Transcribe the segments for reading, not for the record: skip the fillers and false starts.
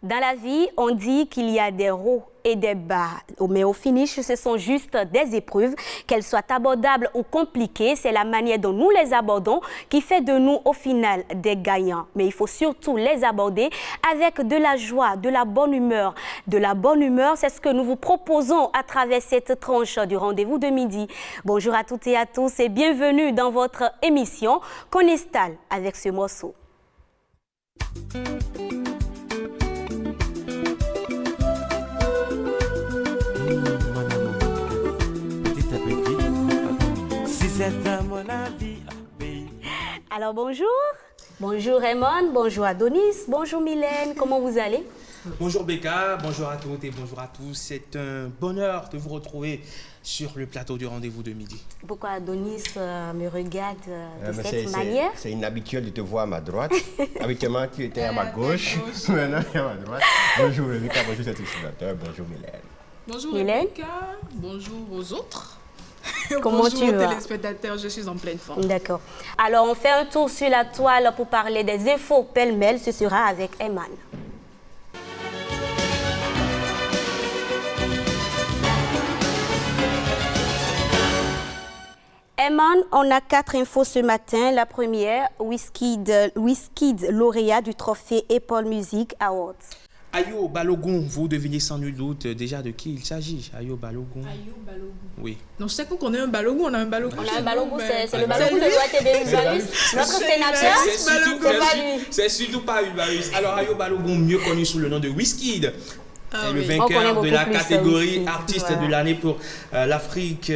Dans la vie, on dit qu'il y a des hauts et des bas, mais au finish, ce sont juste des épreuves, qu'elles soient abordables ou compliquées. C'est la manière dont nous les abordons qui fait de nous, au final, des gagnants. Mais il faut surtout les aborder avec de la joie, de la bonne humeur. De la bonne humeur, c'est ce que nous vous proposons à travers cette tranche du rendez-vous de midi. Bonjour à toutes et à tous et bienvenue dans votre émission qu'on installe avec ce morceau. Alors bonjour, bonjour Raymond, bonjour Adonis, bonjour Mylène, comment vous allez? Bonjour Becca, bonjour à toutes et bonjour à tous. C'est un bonheur de vous retrouver sur le plateau du rendez-vous de midi. Pourquoi Adonis me regarde de cette manière? C'est inhabituel de te voir à ma droite. Habituellement, tu étais à ma gauche. Maintenant, tu es à ma droite. Bonjour Rebecca, bonjour cet utilisateur, bonjour Mylène. Bonjour Mylène. Rebecca, bonjour aux autres. Comment bonjour tu aux vas? téléspectateurs, je suis en pleine forme. D'accord. Alors on fait un tour sur la toile pour parler des infos pêle-mêle. Ce sera avec Eman. Eman, on a 4 infos ce matin. La première, Wizkid lauréat du trophée Apple Music Awards. Ayo Balogun, vous devinez sans nul doute déjà de qui il s'agit. Ayo Balogun. Ayo Balogun. Oui. Non, je sais qu'on connaît un Balogun, on a un Balogun. On a un Balogun, c'est le c'est Balogun de lui. Joie Ubarus. Notre sénateur, c'est pas lui. C'est surtout pas Ubarus. Alors Ayo Balogun, mieux connu sous le nom de Wizkid. Ah, est le oui. On connaît vainqueur de beaucoup la plus catégorie Wizkid. artiste Voilà. de l'année pour l'Afrique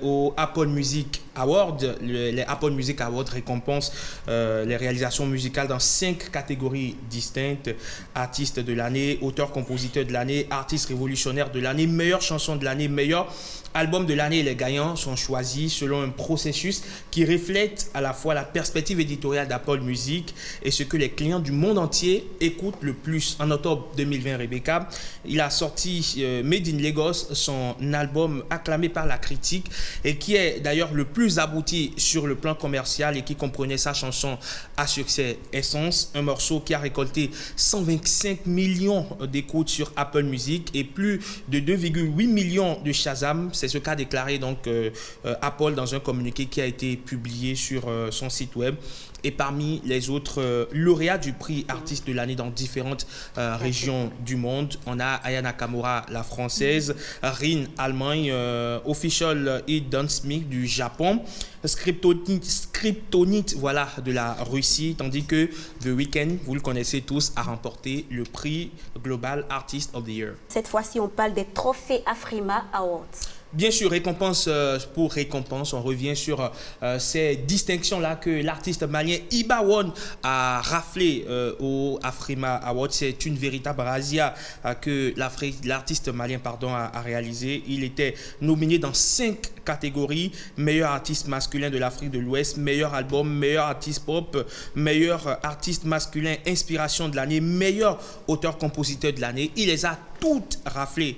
au Apple Music Awards. Les Apple Music Awards récompensent les réalisations musicales dans 5 catégories distinctes. Artiste de l'année, auteur-compositeur de l'année, artiste révolutionnaire de l'année, meilleure chanson de l'année, meilleur album de l'année. Les gagnants sont choisis selon un processus qui reflète à la fois la perspective éditoriale d'Apple Music et ce que les clients du monde entier écoutent le plus. En octobre 2020, Rebecca, il a sorti Made in Lagos, son album acclamé par la critique et qui est d'ailleurs le plus abouti sur le plan commercial et qui comprenait sa chanson à succès Essence, un morceau qui a récolté 125 millions d'écoutes sur Apple Music et plus de 2,8 millions de Shazam. C'est ce qu'a déclaré donc Apple dans un communiqué qui a été publié sur son site web. Et parmi les autres lauréats du prix artiste de l'année dans différentes régions du monde, on a Aya Nakamura, la française, Rin, Allemagne, Official Hit Dance Mix du Japon, Scriptonite, voilà, de la Russie, tandis que The Weeknd, vous le connaissez tous, a remporté le prix Global Artist of the Year. Cette fois-ci, on parle des trophées Afrima Awards. Bien sûr, récompense pour récompense, on revient sur ces distinctions-là que l'artiste malien Iba One a raflé au Afrima Awards. C'est une véritable razzia que l'artiste malien a réalisé. Il était nominé dans 5 catégories: meilleur artiste masculin de l'Afrique de l'Ouest, meilleur album, meilleur artiste pop, meilleur artiste masculin inspiration de l'année, meilleur auteur-compositeur de l'année. Il les a toutes raflées,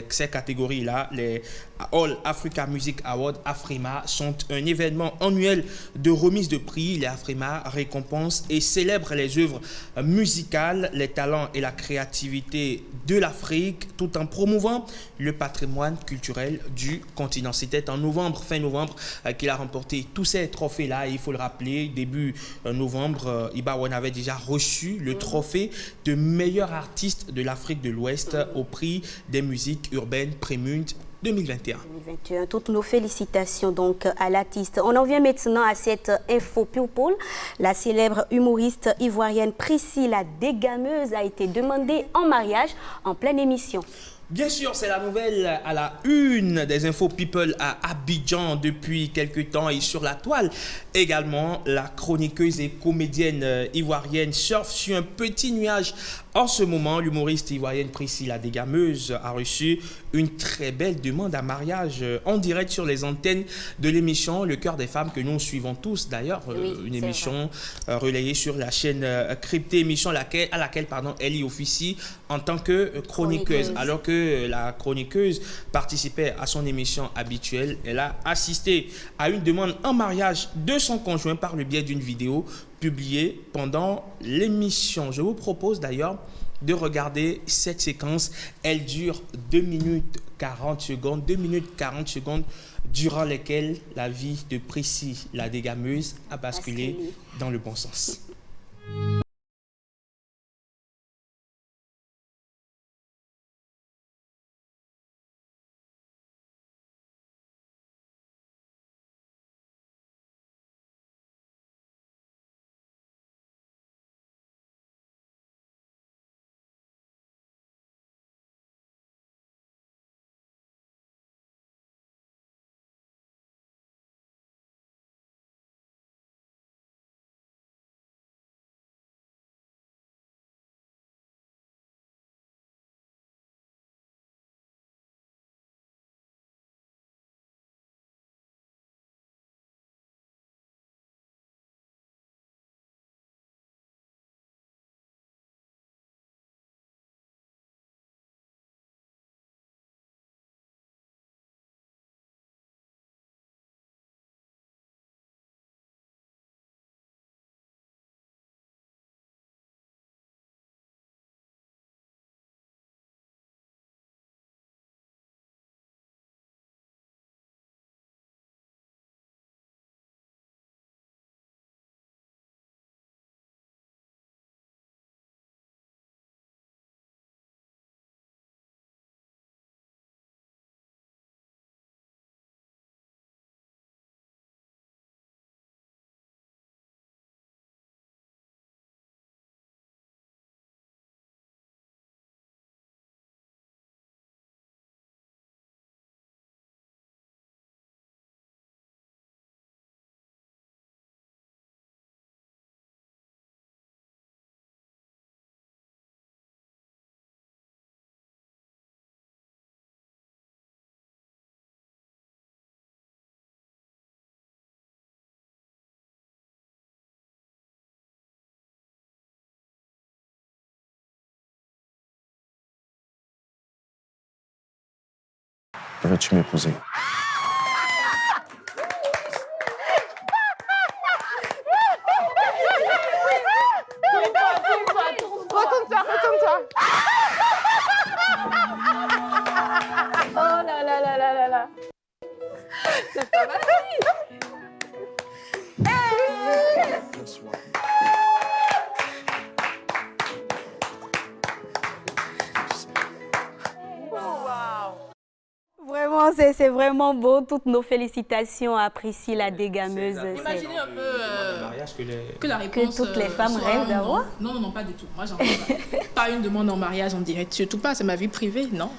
ces catégories-là. Les All Africa Music Awards, Afrima, sont un événement annuel de remise de prix. Les Afrima récompensent et célèbrent les œuvres musicales, les talents et la créativité de l'Afrique, tout en promouvant le patrimoine culturel du continent. C'était en novembre, fin novembre, qu'il a remporté tous ces trophées-là. Il faut le rappeler, début novembre, Iba One avait déjà reçu le trophée de meilleur artiste de l'Afrique de l'Ouest au prix des musiques urbaines Prémund 2021. 2021. Toutes nos félicitations donc à l'artiste. On en vient maintenant à cette info people. La célèbre humoriste ivoirienne Priscilla Desgameuses a été demandée en mariage en pleine émission. Bien sûr, c'est la nouvelle à la une des infos people à Abidjan depuis quelques temps et sur la toile. Également, la chroniqueuse et comédienne ivoirienne surfe sur un petit nuage. En ce moment, l'humoriste ivoirienne Priscilla Desgameuses a reçu une très belle demande à mariage en direct sur les antennes de l'émission Le Cœur des Femmes que nous suivons tous d'ailleurs. Oui, une émission relayée sur la chaîne Crypté, émission à laquelle elle y officie en tant que chroniqueuse. Alors que la chroniqueuse participait à son émission habituelle, elle a assisté à une demande en mariage de son conjoint par le biais d'une vidéo publiée pendant l'émission. Je vous propose d'ailleurs de regarder cette séquence. Elle dure 2 minutes 40 secondes. 2 minutes 40 secondes durant lesquelles la vie de Prissy, la dégameuse, a basculé dans le bon sens. Veux-tu m'épouser? Retourne-toi. Oh là là là là là là. C'est pas mal. Vraiment, c'est vraiment beau. Toutes nos félicitations à Prissy, la dégameuse. Imaginez un peu que la Que réponse toutes les femmes soit rêvent d'avoir. Non, pas du tout. Moi, j'en veux pas. Pas une demande en mariage en direct. Surtout pas, c'est ma vie privée. Non,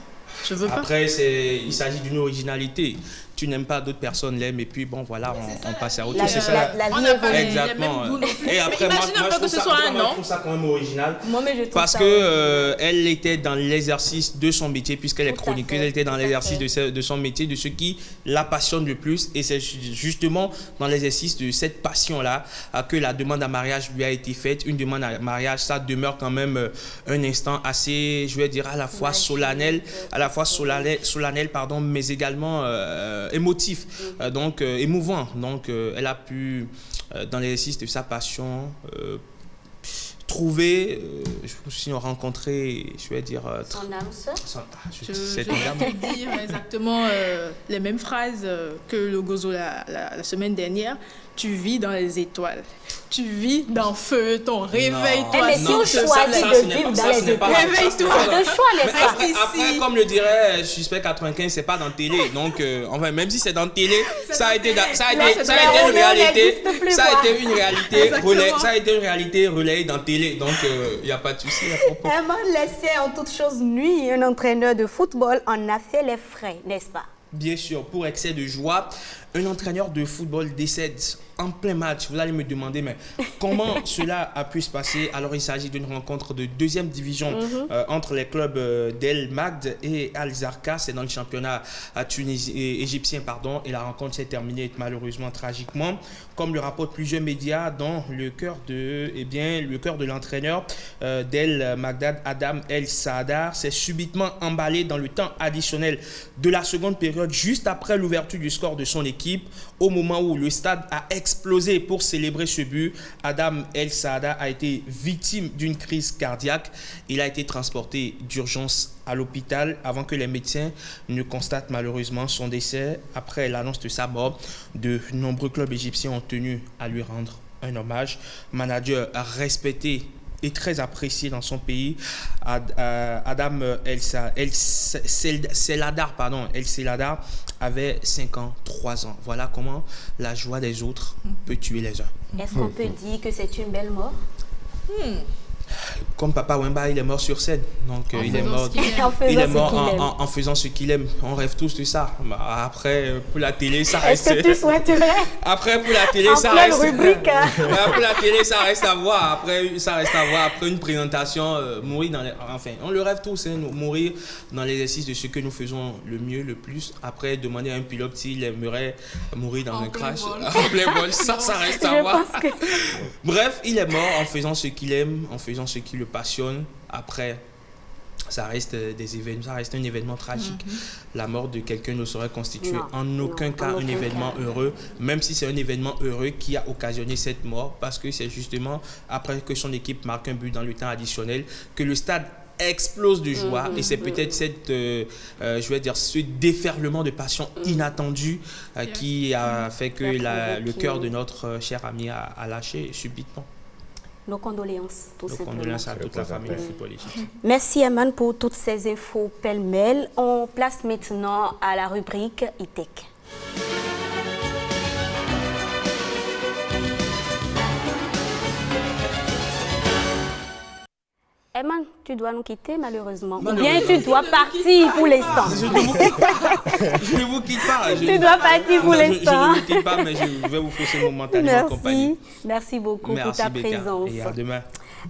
je veux pas. Après, il s'agit d'une originalité. Tu n'aimes pas, d'autres personnes l'aiment, et puis bon, voilà, on passe à autre chose. C'est ça. La On vie n'a pas évolue. Exactement. Et après, Mais imagine un peu que ce soit un je non. trouve ça quand même original. Moi, mais je trouve Parce ça que elle était dans l'exercice de son métier, puisqu'elle est Tout à chroniqueuse, fait, elle était dans tout à l'exercice fait. de son métier, de ce qui la passionne le plus. Et c'est justement dans l'exercice de cette passion-là que la demande à mariage lui a été faite. Une demande à mariage, ça demeure quand même un instant assez, je vais dire, à la fois solennel, pardon, mais également émotif. Donc émouvant. Donc elle a pu, dans l'exercice de sa passion, trouver, rencontrer, je vais dire... Son âme sœur. Je vais te dire exactement les mêmes phrases que le Gozo la semaine dernière. Tu vis dans les étoiles. Tu vis dans feuilleton. Réveille-toi. Mais si on choisit de vivre dans les étoiles, Réveille-toi. c'est un choix, n'est-ce pas? Après, comme le dirait Suspect 95, c'est pas dans télé. Donc, enfin, même si c'est dans télé, ça a été une réalité. Ça a été une réalité relayée dans télé. Donc, il n'y a pas de souci à propos. Avant de laisser en toute chose nuit, un entraîneur de football en a fait les frais, n'est-ce pas? Bien sûr, pour excès de joie, un entraîneur de football décède en plein match. Vous allez me demander, mais comment cela a pu se passer? Alors, il s'agit d'une rencontre de deuxième division entre les clubs d'El Magd et Al Zarqa. C'est dans le championnat égyptien, pardon. Et la rencontre s'est terminée malheureusement tragiquement. Comme le rapportent plusieurs médias, dans le cœur de l'entraîneur d'El Magdad, Adam El Saadar, s'est subitement emballé dans le temps additionnel de la seconde période, juste après l'ouverture du score de son équipe. équipe. Au moment où le stade a explosé pour célébrer ce but, Adam El Saada a été victime d'une crise cardiaque. Il a été transporté d'urgence à l'hôpital avant que les médecins ne constatent malheureusement son décès. Après l'annonce de sa mort, de nombreux clubs égyptiens ont tenu à lui rendre un hommage. Manager respecté et très apprécié dans son pays, Adam El Seladar avait 53 ans. Voilà comment la joie des autres peut tuer les uns. Est-ce qu'on peut dire que c'est une belle mort? Comme Papa Wemba, il est mort sur scène. Donc il est mort, en faisant ce qu'il aime. On rêve tous de ça. Après, pour la télé, ça reste... Est-ce que tu souhaiterais? Après, pour la télé, ça reste... rubrique, hein? Pour la télé, ça reste à voir. Après, ça reste à voir. Après une présentation, mourir dans les... Enfin, on le rêve tous, hein, mourir dans l'exercice de ce que nous faisons le mieux, le plus. Après, demander à un pilote s'il aimerait mourir dans un crash. En plein vol, ça reste à voir. Bref, il est mort en faisant ce qu'il aime, en faisant ce qui le passionne. Après, ça reste un événement tragique. La mort de quelqu'un ne saurait constituer en aucun cas un événement heureux, même si c'est un événement heureux qui a occasionné cette mort, parce que c'est justement après que son équipe marque un but dans le temps additionnel que le stade explose de joie, et c'est peut-être ce déferlement de passion inattendu qui a fait que le cœur de notre cher ami a lâché subitement. Nos condoléances, tout simplement. Nos condoléances à toute la famille de football égyptien. Merci Eman pour toutes ces infos pêle-mêle. On place maintenant à la rubrique E-Tech. Eman, tu dois nous quitter malheureusement. Ou bien tu dois partir pour l'instant. Je ne vous quitte pas. Tu dois partir pour l'instant. Je ne vous quitte pas, mais je vais vous fausser momentanément compagnie. Merci beaucoup pour ta présence. Et à demain.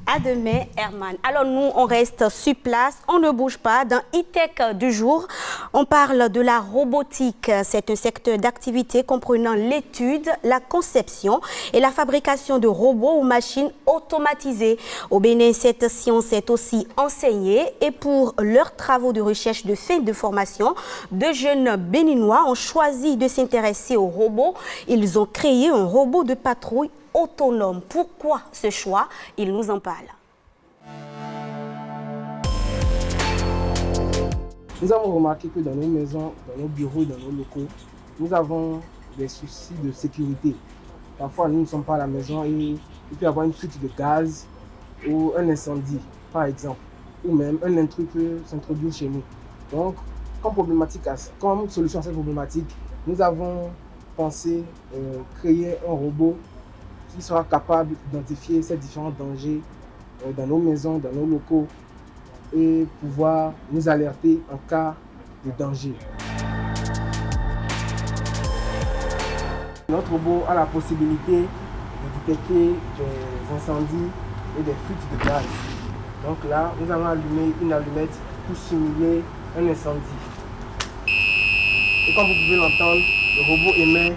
À demain, Herman. Alors nous, on reste sur place, on ne bouge pas. Dans E-Tech du jour, on parle de la robotique. C'est un secteur d'activité comprenant l'étude, la conception et la fabrication de robots ou machines automatisées. Au Bénin, cette science est aussi enseignée, et pour leurs travaux de recherche de fin de formation, deux jeunes béninois ont choisi de s'intéresser aux robots. Ils ont créé un robot de patrouille autonome. Pourquoi ce choix? Il nous en parle. Nous avons remarqué que dans nos maisons, dans nos bureaux et dans nos locaux, nous avons des soucis de sécurité. Parfois, nous ne sommes pas à la maison et il peut y avoir une fuite de gaz ou un incendie, par exemple, ou même un intrus peut s'introduire chez nous. Donc, comme solution à cette problématique, nous avons pensé créer un robot qui sera capable d'identifier ces différents dangers dans nos maisons, dans nos locaux, et pouvoir nous alerter en cas de danger. Notre robot a la possibilité de détecter des incendies et des fuites de gaz. Donc là, nous allons allumer une allumette pour simuler un incendie. Et comme vous pouvez l'entendre, le robot émet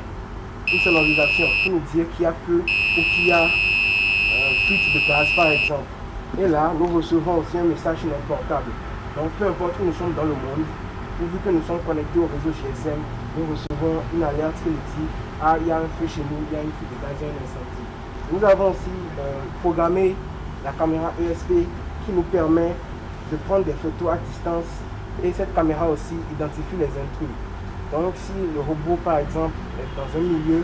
une sonorisation pour nous dire qu'il y a feu ou qu'il y a fuite de gaz par exemple. Et là, nous recevons aussi un message sur notre portable. Donc peu importe où nous sommes dans le monde, pourvu que nous sommes connectés au réseau GSM, nous recevons une alerte qui nous dit « Ah, il y a un feu chez nous, il y a une fuite de gaz, il y a un incendie ». Nous avons aussi programmé la caméra ESP qui nous permet de prendre des photos à distance, et cette caméra aussi identifie les intrus. Donc si le robot par exemple est dans un milieu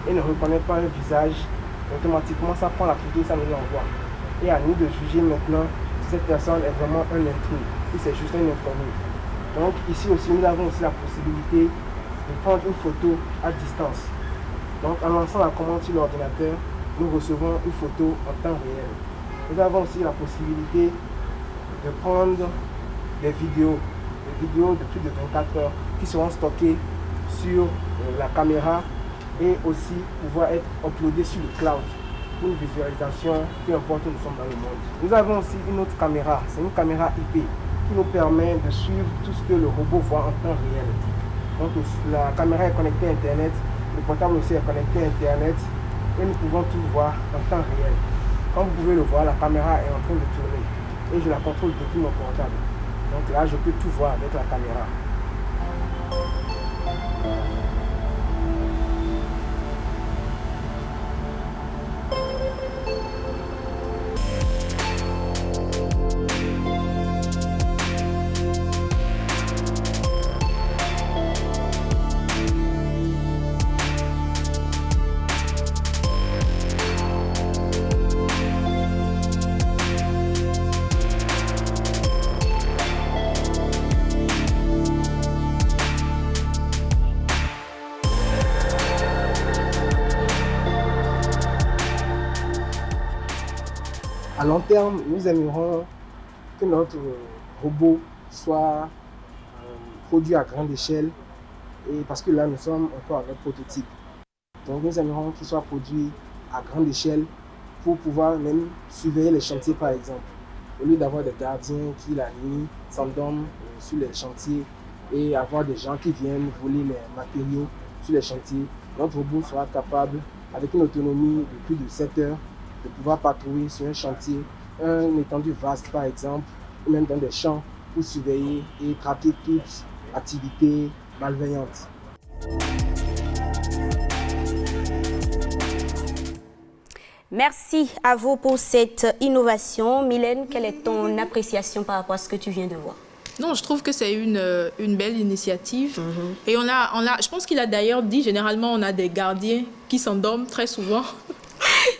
et ne reconnaît pas un visage, automatiquement ça prend la photo et ça nous l'envoie. Et à nous de juger maintenant si cette personne est vraiment un intrus ou c'est juste un inconnu. Donc ici aussi nous avons aussi la possibilité de prendre une photo à distance. Donc en lançant la commande sur l'ordinateur, nous recevons une photo en temps réel. Nous avons aussi la possibilité de prendre des vidéos de plus de 24 heures qui seront stockées sur la caméra et aussi pouvoir être uploadées sur le cloud pour une visualisation, peu importe où nous sommes dans le monde. Nous avons aussi une autre caméra, c'est une caméra IP qui nous permet de suivre tout ce que le robot voit en temps réel. Donc la caméra est connectée à Internet, le portable aussi est connecté à Internet et nous pouvons tout voir en temps réel. Comme vous pouvez le voir, la caméra est en train de tourner et je la contrôle depuis mon portable. Donc là, je peux tout voir avec la caméra. À long terme, nous aimerions que notre robot soit produit à grande échelle, et parce que là, nous sommes encore avec prototype. Donc, nous aimerions qu'il soit produit à grande échelle pour pouvoir même surveiller les chantiers, par exemple. Au lieu d'avoir des gardiens qui, la nuit, s'endorment sur les chantiers et avoir des gens qui viennent voler les matériaux sur les chantiers, notre robot sera capable, avec une autonomie de plus de 7 heures, de pouvoir patrouiller sur un chantier, un étendue vaste par exemple, ou même dans des champs, pour surveiller et traquer toute activité malveillante. Merci à vous pour cette innovation. Mylène, quelle est ton appréciation par rapport à ce que tu viens de voir? Non, je trouve que c'est une belle initiative. Et je pense qu'il a d'ailleurs dit, généralement, on a des gardiens qui s'endorment très souvent.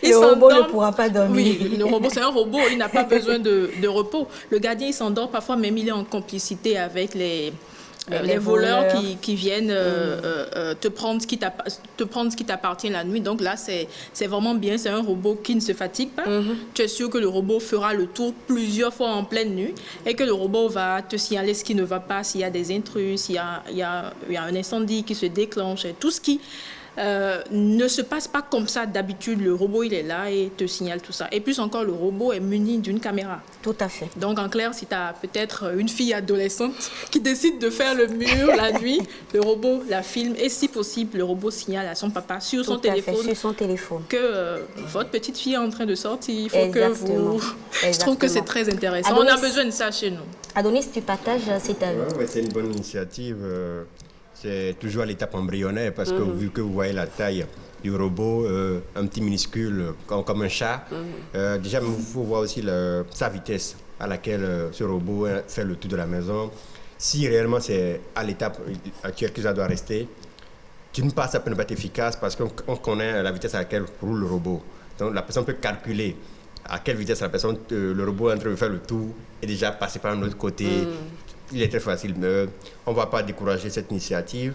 Le robot ne pourra pas dormir. Oui, le robot, c'est un robot, il n'a pas besoin de repos. Le gardien, il s'endort, parfois même il est en complicité avec les voleurs qui viennent te prendre ce qui t'appartient la nuit. Donc là, c'est vraiment bien. C'est un robot qui ne se fatigue pas. Tu es sûr que le robot fera le tour plusieurs fois en pleine nuit et que le robot va te signaler ce qui ne va pas, s'il y a des intrus, s'il y a un incendie qui se déclenche. Tout ce qui ne se passe pas comme ça d'habitude. Le robot, il est là et te signale tout ça. Et plus encore, le robot est muni d'une caméra. Tout à fait. Donc, en clair, si tu as peut-être une fille adolescente qui décide de faire le mur la nuit, le robot la filme et si possible, le robot signale à son papa sur son téléphone que votre petite fille est en train de sortir. Il faut que vous... Je trouve que c'est très intéressant. Adonis, on a besoin de ça chez nous. Adonis, tu partages cet avis? Ouais, c'est une bonne initiative. C'est toujours à l'étape embryonnaire parce que vu que vous voyez la taille du robot, un petit minuscule comme un chat, déjà il faut voir aussi sa vitesse à laquelle ce robot fait le tour de la maison. Si réellement c'est à l'étape actuelle que ça doit rester, d'une part ça peut ne pas être efficace parce qu'on connaît la vitesse à laquelle roule le robot. Donc la personne peut calculer à quelle vitesse le robot est en train de faire le tour et déjà passer par un autre côté. Il est très facile. On ne va pas décourager cette initiative,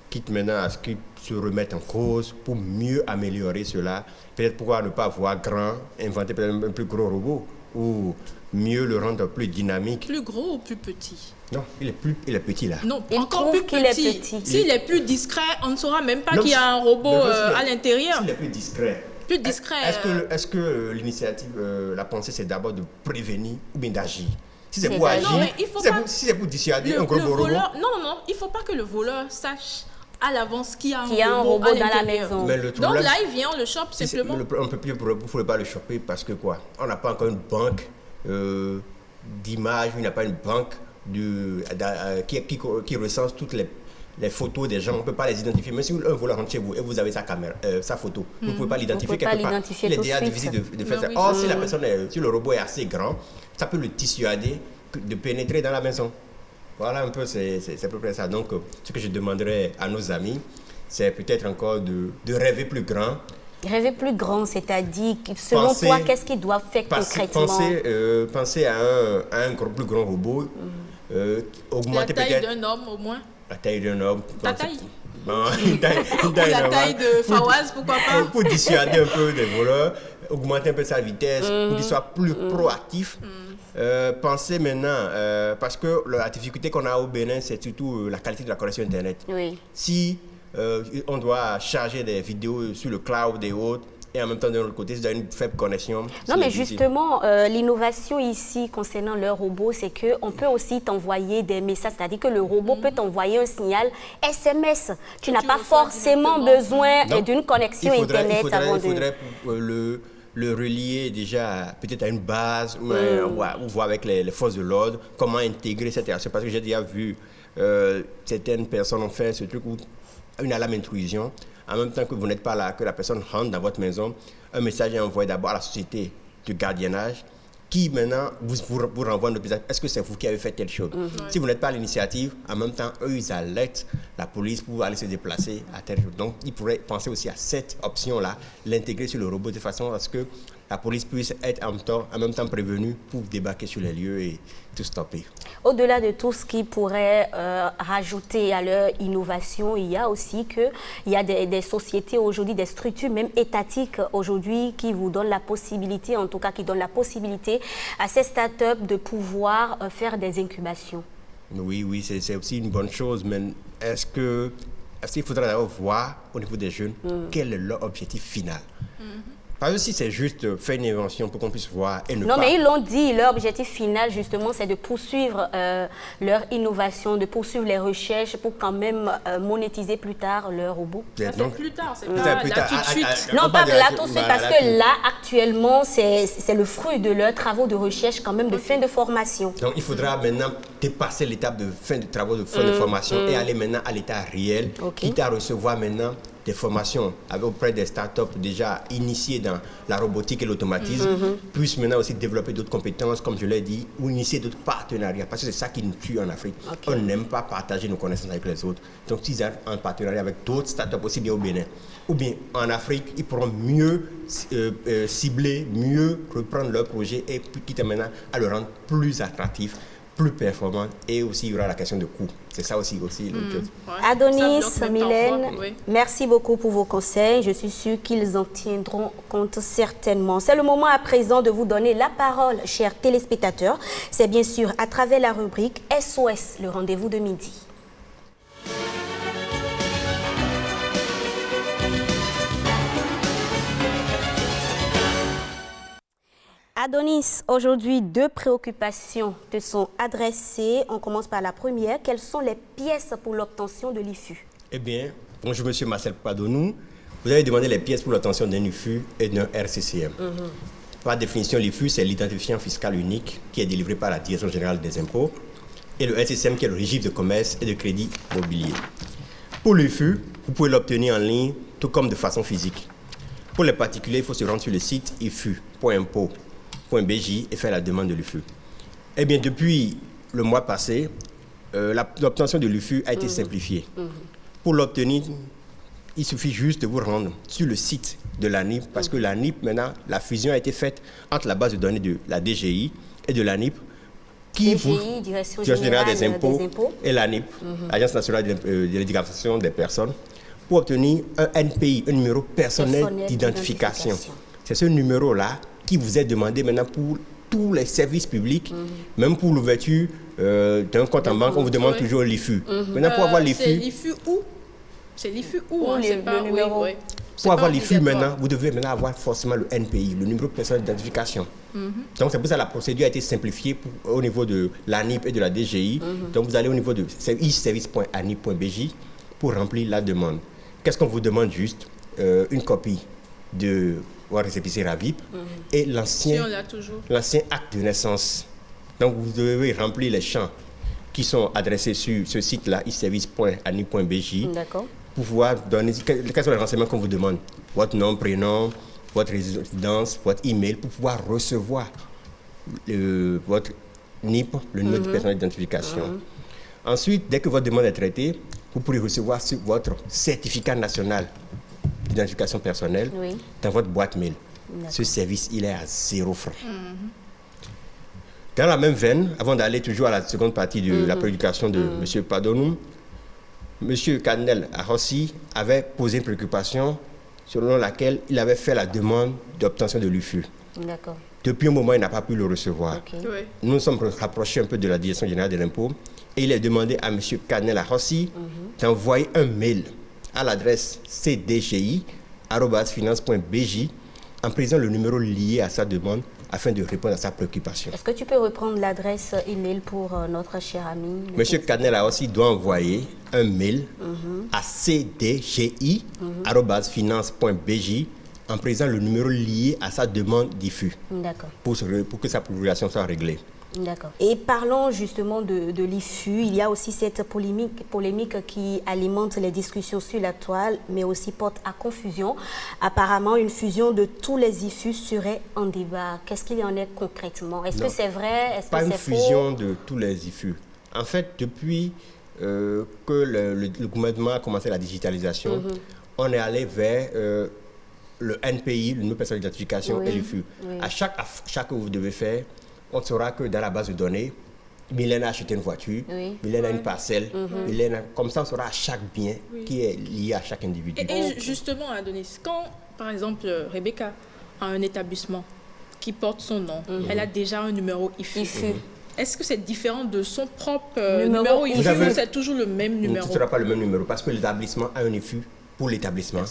quitte maintenant à ce qu'ils se remettent en cause pour mieux améliorer cela. Peut-être pouvoir ne pas avoir grand, inventer peut-être un plus gros robot ou mieux le rendre plus dynamique. Plus gros ou plus petit? Non, il est petit là. Non, encore plus petit. S'il est plus discret, on ne saura même pas qu'il y a un robot à l'intérieur. S'il est plus discret. Plus discret. Est-ce que l'initiative, la pensée, c'est d'abord de prévenir ou bien d'agir? Si c'est pour agir, si c'est pour dissuader un gros robot. Non, il ne faut pas que le voleur sache à l'avance qu'il y a un robot dans la maison. Donc là, il vient, on le chope simplement. On peut plus, vous ne pouvez pas le choper parce que quoi? On n'a pas encore une banque d'images, il n'y a pas une banque qui recense toutes les photos des gens. On ne peut pas les identifier. Mais si un voleur rentre chez vous et vous avez sa photo, vous ne pouvez pas l'identifier quelque part. Il est déjà difficile de faire ça. Or, si le robot est assez grand, ça peut le dissuader de pénétrer dans la maison. Voilà un peu, c'est à peu près ça. Donc, ce que je demanderais à nos amis, c'est peut-être encore de rêver plus grand. Rêver plus grand, c'est-à-dire, selon toi, qu'est-ce qu'ils doivent faire concrètement? Penser à un plus grand robot. Augmenter la taille d'un homme, au moins. La taille d'un homme. Ta taille? La taille de Fawaz, pourquoi pas? Pour dissuader un peu des voleurs, augmenter un peu sa vitesse, pour qu'il soit plus proactif. Pensez maintenant, parce que la difficulté qu'on a au Bénin, c'est surtout la qualité de la connexion Internet. Oui. Si on doit charger des vidéos sur le cloud et autres, et en même temps, de l'autre côté, c'est une faible connexion. Non, mais justement, l'innovation ici concernant le robot, c'est qu'on peut aussi t'envoyer des messages. C'est-à-dire que le robot peut t'envoyer un signal SMS. Tu n'as pas forcément besoin d'une connexion Internet avant de... Il faudrait le relier déjà peut-être à une base ou voir avec les forces de l'ordre comment intégrer cette action. Parce que j'ai déjà vu certaines personnes ont fait ce truc où une alarme intrusion. En même temps que vous n'êtes pas là, que la personne rentre dans votre maison, un message est envoyé d'abord à la société de gardiennage qui maintenant vous renvoie un message. Est-ce que c'est vous qui avez fait telle chose? Si vous n'êtes pas à l'initiative, en même temps, eux, ils alertent la police pour aller se déplacer à telle chose. Donc, ils pourraient penser aussi à cette option-là, l'intégrer sur le robot de façon à ce que la police puisse être en même temps prévenue pour débarquer sur les lieux et tout stopper. Au-delà de tout ce qui pourrait rajouter à leur innovation, il y a aussi qu'il y a des sociétés aujourd'hui, des structures même étatiques aujourd'hui qui vous donnent la possibilité, en tout cas qui donnent la possibilité à ces startups de pouvoir faire des incubations. Oui, c'est aussi une bonne chose, mais est-ce qu'il faudra d'abord voir au niveau des jeunes quel est leur objectif final? Parce que si c'est juste faire une invention pour qu'on puisse voir et ne Non, pas... mais ils l'ont dit, leur objectif final, justement, c'est de poursuivre leur innovation, de poursuivre les recherches pour quand même monétiser plus tard leur robot. Ça fait plus tard, c'est pas plus là tard, tout de suite. Non, pas là tout de suite, voilà, parce que là, actuellement, c'est le fruit de leurs travaux de recherche, quand même, de fin de formation. Donc, il faudra maintenant dépasser l'étape de fin de travaux de fin de formation et aller maintenant à l'état réel, quitte à recevoir maintenant des formations auprès des startups déjà initiées dans la robotique et l'automatisme, puissent maintenant aussi développer d'autres compétences, comme je l'ai dit, ou initier d'autres partenariats, parce que c'est ça qui nous tue en Afrique. On n'aime pas partager nos connaissances avec les autres. Donc, s'ils ont un partenariat avec d'autres startups, aussi bien au Bénin, ou bien en Afrique, ils pourront mieux cibler, mieux reprendre leurs projets et quitte maintenant à le rendre plus attractif, plus performant, et aussi il y aura la question de coût. C'est ça aussi le chose. Adonis, Ça bloque même Mylène, parfois, oui. merci beaucoup pour vos conseils. Je suis sûre qu'ils en tiendront compte certainement. C'est le moment à présent de vous donner la parole, chers téléspectateurs. C'est bien sûr à travers la rubrique SOS, le rendez-vous de midi. Adonis, aujourd'hui, 2 préoccupations te sont adressées. On commence par la première. Quelles sont les pièces pour l'obtention de l'IFU? Eh bien, bonjour Monsieur Marcel Padonou. Vous avez demandé les pièces pour l'obtention d'un IFU et d'un RCCM. Par définition, l'IFU, c'est l'identifiant fiscal unique qui est délivré par la Direction générale des impôts, et le RCCM qui est le registre de commerce et de crédit mobilier. Pour l'IFU, vous pouvez l'obtenir en ligne, tout comme de façon physique. Pour les particuliers, il faut se rendre sur le site ifu.impôt.bj et faire la demande de l'IFU. Eh bien, depuis le mois passé, l'obtention de l'IFU a été simplifiée. Pour l'obtenir, il suffit juste de vous rendre sur le site de l'ANIP, parce que l'ANIP, maintenant, la fusion a été faite entre la base de données de la DGI et de l'ANIP, qui DGI, Direction générale des impôts, des impôts. et l'ANIP, Agence nationale de l'identification des personnes, pour obtenir un NPI, un numéro personnel d'identification. C'est ce numéro-là qui vous est demandé maintenant pour tous les services publics, même pour l'ouverture d'un compte en banque, on vous demande toujours l'IFU. Maintenant, pour avoir l'IFU... C'est l'IFU où? C'est l'IFU où, hein, c'est pas... le numéro. Oui. Pour avoir l'IFU maintenant, vous devez maintenant avoir forcément le NPI, le numéro personnel d'identification. Donc c'est pour ça que la procédure a été simplifiée au niveau de l'ANIP et de la DGI. Donc vous allez au niveau de e-service.anip.bj pour remplir la demande. Qu'est-ce qu'on vous demande juste? Une copie de votre récépissé RAVIP et l'ancien acte de naissance. Donc vous devez remplir les champs qui sont adressés sur ce site-là, e-service.anip.bj. D'accord. Pour pouvoir donner, quels sont les renseignements qu'on vous demande? Votre nom, prénom, votre résidence, votre email, pour pouvoir recevoir votre NIP, le numéro de personnel d'identification. Ensuite, dès que votre demande est traitée, vous pourrez recevoir votre certificat national d'identification personnelle dans votre boîte mail. Ce service, il est à 0 francs. Dans la même veine, avant d'aller toujours à la seconde partie de la prédication de M. Padonou, M. Canel Arossi avait posé une préoccupation selon laquelle il avait fait la demande d'obtention de l'IFU. D'accord. Depuis un moment, il n'a pas pu le recevoir. Okay. Oui. Nous nous sommes rapprochés un peu de la Direction générale de l'impôt et il a demandé à M. Canel Arossi d'envoyer un mail à l'adresse cdgi@finance.bj en précisant le numéro lié à sa demande afin de répondre à sa préoccupation. Est-ce que tu peux reprendre l'adresse email pour notre cher ami? Monsieur Canel aussi doit envoyer un mail à cdgi@finance.bj en précisant le numéro lié à sa demande d'IFU. D'accord. Pour que sa prolongation soit réglée. D'accord. Et parlons justement de l'IFU. Il y a aussi cette polémique qui alimente les discussions sur la toile, mais aussi porte à confusion. Apparemment, une fusion de tous les IFU serait en débat. Qu'est-ce qu'il y en est concrètement? Est-ce que c'est vrai? Est-ce que c'est faux? Pas une fusion de tous les IFU. En fait, depuis que le gouvernement a commencé la digitalisation, on est allé vers le NPI, le numéro personnel d'identification, et l'IFU. À chaque que vous devez faire, on saura que dans la base de données, Mylène a acheté une voiture, Mylène a une parcelle, comme ça on saura à chaque bien qui est lié à chaque individu. Et justement, Adonis, quand par exemple Rebecca a un établissement qui porte son nom, elle a déjà un numéro IFU. Est-ce que c'est différent de son propre numéro IFU ou c'est toujours le même numéro? Ce ne sera pas le même numéro parce que l'établissement a un IFU pour l'établissement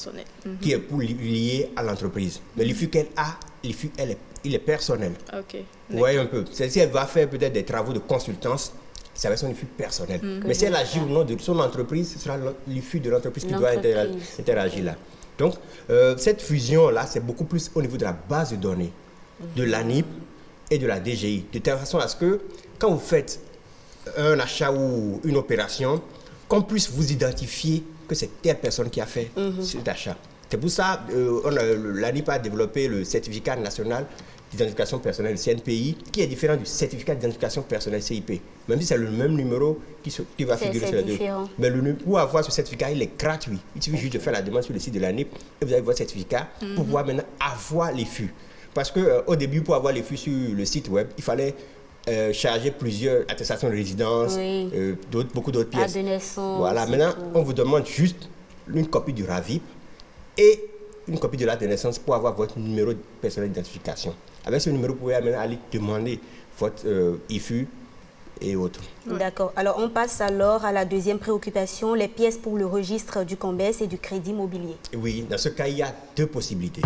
qui est pour lié à l'entreprise. Mais l'IFU qu'elle a, l'IFU, il est personnel. Vous voyez un peu. Si elle va faire peut-être des travaux de consultance, c'est avec son IFU personnel. Mais si elle agit au nom de son entreprise, ce sera l'IFU de l'entreprise qui doit interagir là. Donc, cette fusion-là, c'est beaucoup plus au niveau de la base de données, de l'ANIP et de la DGI. De telle façon à ce que, quand vous faites un achat ou une opération, qu'on puisse vous identifier que c'est telle personne qui a fait cet achat. C'est pour ça que l'ANIP a développé le certificat national d'identification personnelle, le CNPI, qui est différent du certificat d'identification personnelle CIP. Même si c'est le même numéro qui va figurer sur les deux. Mais pour avoir ce certificat, il est gratuit. Il suffit juste de faire la demande sur le site de l'ANIP et vous avez votre certificat pour pouvoir maintenant avoir les FU. Parce qu'au début, pour avoir les FU sur le site web, il fallait charger plusieurs attestations de résidence, beaucoup d'autres pièces. De naissance, voilà, maintenant, on vous demande juste une copie du RAVIP et une copie de l'acte de naissance pour avoir votre numéro personnel d'identification. Avec ce numéro, vous pouvez maintenant aller demander votre IFU et autres. D'accord. Alors, on passe alors à la deuxième préoccupation, les pièces pour le registre du Combes et du crédit immobilier. Oui, dans ce cas, il y a deux possibilités.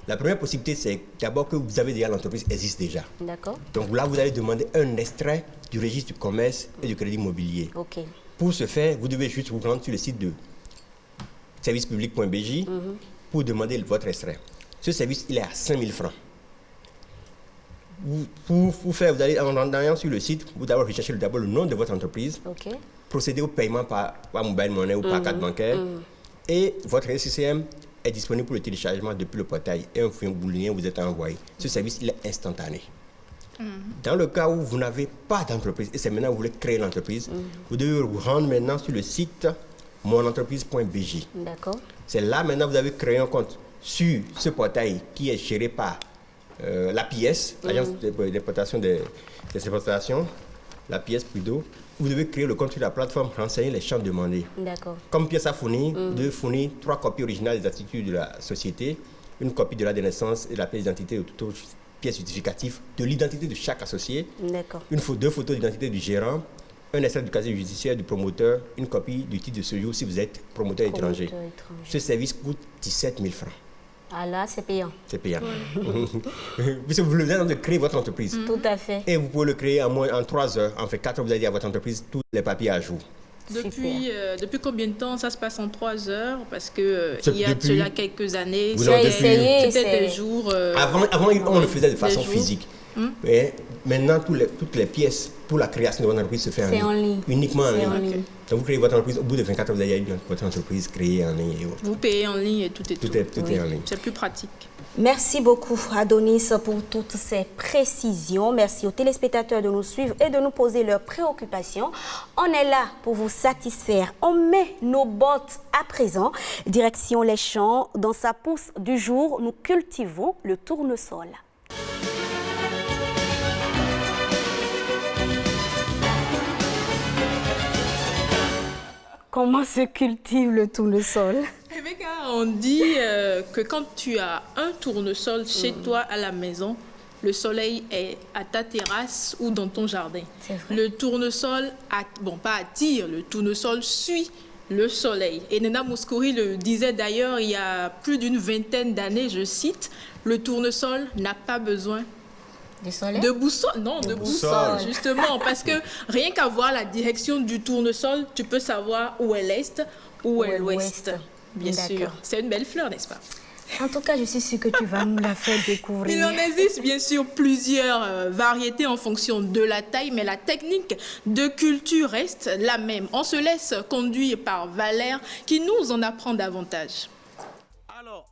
La première possibilité, c'est d'abord que vous avez déjà, l'entreprise existe déjà. D'accord. Donc là, vous allez demander un extrait du registre du commerce et du crédit immobilier. OK. Pour ce faire, vous devez juste vous rendre sur le site de servicepublic.bj pour demander votre extrait. Ce service, il est à 5 000 francs. Vous allez en allant sur le site, vous d'abord rechercher d'abord le nom de votre entreprise, procéder au paiement par mobile money ou par carte bancaire, et votre SCCM est disponible pour le téléchargement depuis le portail et un lien vous est envoyé. Ce service, il est instantané. Dans le cas où vous n'avez pas d'entreprise et c'est maintenant que vous voulez créer l'entreprise, vous devez vous rendre maintenant sur le site monentreprise.bj. D'accord. C'est là maintenant que vous avez créé un compte sur ce portail qui est géré par l'APS, l'Agence d'importation des exportations, l'APS Prido. Vous devez créer le compte sur la plateforme, renseigner les champs demandés. D'accord. Comme pièce à fournir, vous devez fournir 3 copies originales des attitudes de la société, une copie de la naissance et de la pièce d'identité de toute autre pièce justificative de l'identité de chaque associé. D'accord. 2 photos d'identité du gérant, un extrait du casier judiciaire du promoteur, une copie du titre de séjour si vous êtes promoteur étranger. Ce service coûte 17 000 francs. Ah là, c'est payant. C'est payant. Puisque vous venez de créer votre entreprise. Tout à fait. Et vous pouvez le créer en 3 heures. En fait, 4 heures, vous allez à votre entreprise, tous les papiers à jour. Depuis combien de temps ça se passe en 3 heures? Parce que il y a de cela quelques années, c'était des jours... Avant, on le faisait de façon physique. Et maintenant, toutes les pièces pour la création de votre entreprise se font en ligne. Uniquement en ligne. Donc vous créez votre entreprise, au bout de 24 heures, vous avez votre entreprise créée en ligne. Et autres. Vous payez en ligne et tout est en ligne. C'est plus pratique. Merci beaucoup, Adonis, pour toutes ces précisions. Merci aux téléspectateurs de nous suivre et de nous poser leurs préoccupations. On est là pour vous satisfaire. On met nos bottes à présent. Direction les champs. Dans sa pousse du jour, nous cultivons le tournesol. Comment se cultive le tournesol? Rebecca, on dit que quand tu as un tournesol chez toi à la maison, le soleil est à ta terrasse ou dans ton jardin. Le tournesol, pas attire, le tournesol suit le soleil. Et Nena Mouskouri le disait d'ailleurs il y a plus d'une vingtaine d'années, je cite, le tournesol n'a pas besoin de boussole. Non, de boussole, justement. Parce que rien qu'à voir la direction du tournesol, tu peux savoir où est l'est, où est l'ouest. Bien sûr. C'est une belle fleur, n'est-ce pas? En tout cas, je suis sûre que tu vas nous la faire découvrir. Il en existe bien sûr plusieurs variétés en fonction de la taille, mais la technique de culture reste la même. On se laisse conduire par Valère qui nous en apprend davantage. Alors,